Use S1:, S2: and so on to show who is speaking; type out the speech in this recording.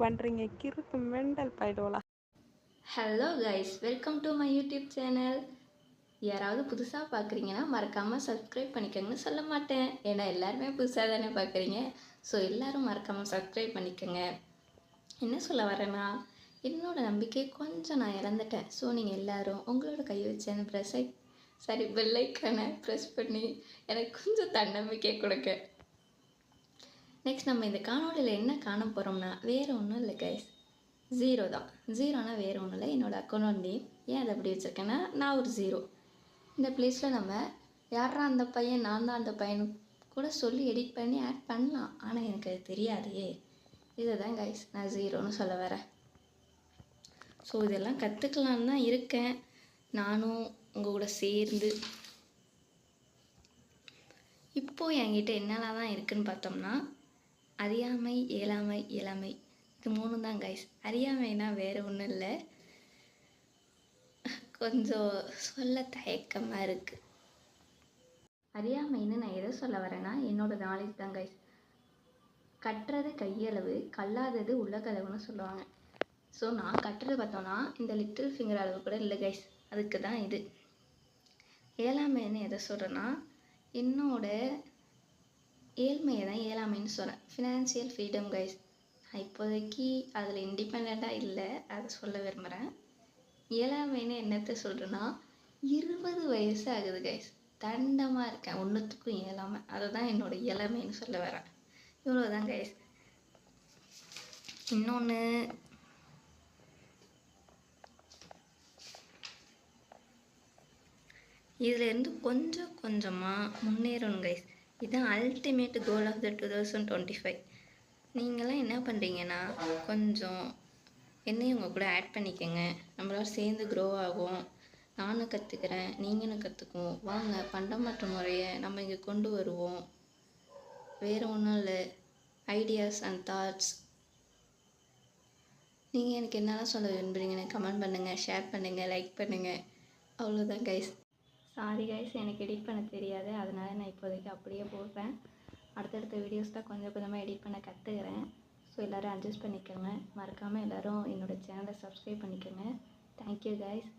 S1: பண்ணுறீங்க கிறுக்கு மெண்டல் பாயிடுவோலா.
S2: Hello guys, welcome to my YouTube channel. யாராவது புதுசாக பார்க்குறீங்கன்னா மறக்காமல் சப்ஸ்கிரைப் பண்ணிக்கோங்கன்னு சொல்ல மாட்டேன், ஏன்னா எல்லாருமே புதுசாக தானே பார்க்குறீங்க. ஸோ எல்லோரும் மறக்காமல் சப்ஸ்கிரைப் பண்ணிக்கோங்க. என்ன சொல்ல வரேன்னா, என்னோடய நம்பிக்கை கொஞ்சம் நான் இழந்துட்டேன். ஸோ நீங்கள் எல்லோரும் உங்களோட கை வச்சு அந்த பெல்லைக்கான ப்ரெஸ் பண்ணி எனக்கு கொஞ்சம் தன்னம்பிக்கை கொடுங்க. நெக்ஸ்ட் நம்ம இந்த காணொலியில் என்ன காண போகிறோம்னா வேறு ஒன்றும் இல்லை கைஸ், ஜீரோ தான். ஜீரோனா வேறு ஒன்றும் இல்லை, என்னோடய அக்கௌண்ட் நேம். ஏன் அதை அப்படி வச்சுருக்கேன்னா, நான் ஒரு ஜீரோ. இந்த ப்ளேஸில் நம்ம யாரா அந்த பையன், நான் தான் அந்த பையன் கூட சொல்லி எடிட் பண்ணி ஆட் பண்ணலாம். ஆனால் எனக்கு அது தெரியாதே. இதை தான் கைஸ் நான் ஜீரோன்னு சொல்ல வரேன். ஸோ இதெல்லாம் கற்றுக்கலான்னு தான் இருக்கேன், நானும் உங்கள் கூட சேர்ந்து. இப்போது என்கிட்ட என்னெல்லாம் தான் இருக்குதுன்னு பார்த்தோம்னா, அறியாமை, இயலாமை, இளமை, இது 3 தான் கைஸ். அறியாமைனா வேறு ஒன்றும் இல்லை, கொஞ்சம் சொல்ல தயக்கமாக இருக்குது. அறியாமைன்னு நான் எதை சொல்ல வரேன்னா, என்னோடய நாலேஜ் தான் கைஸ். கட்டுறது கையளவு, கல்லாதது உலகளவுன்னு சொல்லுவாங்க. ஸோ நான் கட்டுறது பார்த்தோன்னா இந்த லிட்டில் ஃபிங்கர் அளவு கூட இல்லை கைஸ், அதுக்கு தான் இது. ஏழாமைன்னு எதை சொல்கிறேன்னா, என்னோட ஏழ்மையை தான் ஏழாமைன்னு சொல்கிறேன். Financial freedom guys. நான் இப்போதைக்கு அதில் இண்டிபெண்ட்டாக இல்லை, அதை சொல்ல விரும்புகிறேன். ஏழாமைன்னு என்னத்தை சொல்கிறேன்னா, 20 வயசு ஆகுது கைஸ், தண்டமாக இருக்கேன், ஒன்றுத்துக்கும் இயலாமை. அதை தான் என்னோடய இளமைன்னு சொல்ல வரேன். இவ்வளோதான் கைஸ். இன்னொன்று, இதிலேருந்து கொஞ்சம் கொஞ்சமாக முன்னேறணும் கைஸ். இதுதான் அல்டிமேட் கோல் ஆஃப் த 2025. நீங்களாம் என்ன பண்ணுறீங்கன்னா, கொஞ்சம் என்னையும் உங்கள் கூட ஆட் பண்ணிக்கோங்க. நம்மளால் சேர்ந்து க்ரோ ஆகும். நானும் கற்றுக்கிறேன், நீங்களும் கற்றுக்குவோம். வாங்க பண்டமாற்று முறையை நம்ம இங்கே கொண்டு வருவோம். வேறு ஒன்றும் இல்லை, ஐடியாஸ் அண்ட் தாட்ஸ். நீங்கள் எனக்கு என்னெல்லாம் சொல்ல விரும்புகிறீங்கன்னு கமெண்ட் பண்ணுங்கள், ஷேர் பண்ணுங்கள், லைக் பண்ணுங்கள். அவ்வளோதான் கைஸ். சாரி கைஸ், எனக்கு எடிட் பண்ண தெரியாது, அதனால் நான் இப்போதைக்கு அப்படியே போடுறேன். அடுத்தடுத்த வீடியோஸ் தான் கொஞ்சம் கொஞ்சமாக எடிட் பண்ண கற்றுக்கிறேன். ஸோ எல்லோரும் அட்ஜஸ்ட் பண்ணிக்கோங்க. மறக்காமல் எல்லோரும் என்னோடய சேனலை சப்ஸ்கிரைப் பண்ணிக்கோங்க. Thank you guys.